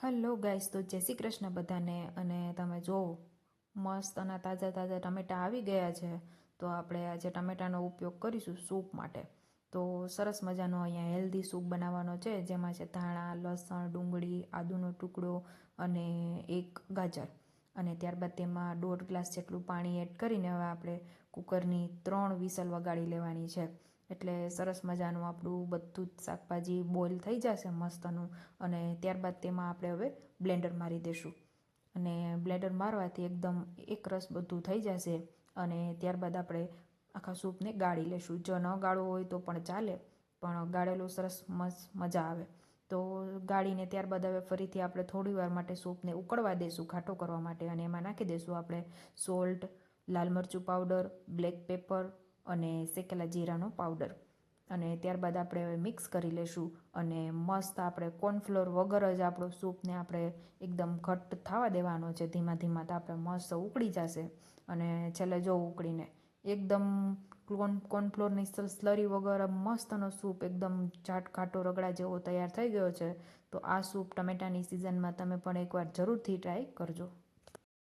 Hello guys, તો જય શ્રી કૃષ્ણ બધાને. અને તમે જોવો મસ્ત અને તાજા તાજા ટમેટાં આવી ગયા છે. તો આપણે આજે ટમેટાનો ઉપયોગ કરીશું સૂપ માટે. તો સરસ મજાનો અહીંયા હેલ્ધી સૂપ બનાવવાનો છે, જેમાં છે ધાણા, લસણ, ડુંગળી, આદુનો ટુકડો અને એક ગાજર. અને ત્યારબાદ તેમાં 1.5 ગ્લાસ જેટલું પાણી એડ કરીને હવે આપણે કુકરની 3 વિસલ વગાડી લેવાની છે. એટલે સરસ મજાનું આપણું બધું જ શાકભાજી બોઇલ થઈ જશે મસ્તનું. અને ત્યારબાદ તેમાં આપણે હવે બ્લેન્ડર મારી દઈશું. અને બ્લેન્ડર મારવાથી એકદમ એકરસ બધું થઈ જશે. અને ત્યારબાદ આપણે આખા સૂપને ગાળી લઈશું. જો ન ગાળવું હોય તો પણ ચાલે, પણ ગાળેલું સરસ મજા આવે. તો ગાળીને ત્યારબાદ હવે ફરીથી આપણે થોડી વાર માટે સૂપને ઉકળવા દઈશું ઘાટો કરવા માટે. અને એમાં નાખી દઈશું આપણે સોલ્ટ, લાલ મરચું પાવડર, બ્લેક પેપર અને શેકેલા જીરાનો પાવડર. અને ત્યારબાદ આપણે હવે મિક્સ કરી લઈશું. અને મસ્ત આપણે કોર્નફ્લોર વગર જ આપણો સૂપને આપણે એકદમ ઘટ્ટ થવા દેવાનો છે ધીમા ધીમા. તો આપણે મસ્ત ઉકળી જશે. અને છેલ્લે જો ઉકળીને એકદમ કોર્નફ્લોરની સ્લરી વગર મસ્તનો સૂપ એકદમ ઘાટો રગડા જેવો તૈયાર થઈ ગયો છે. તો આ સૂપ ટમેટાની સિઝનમાં તમે પણ એકવાર જરૂરથી ટ્રાય કરજો.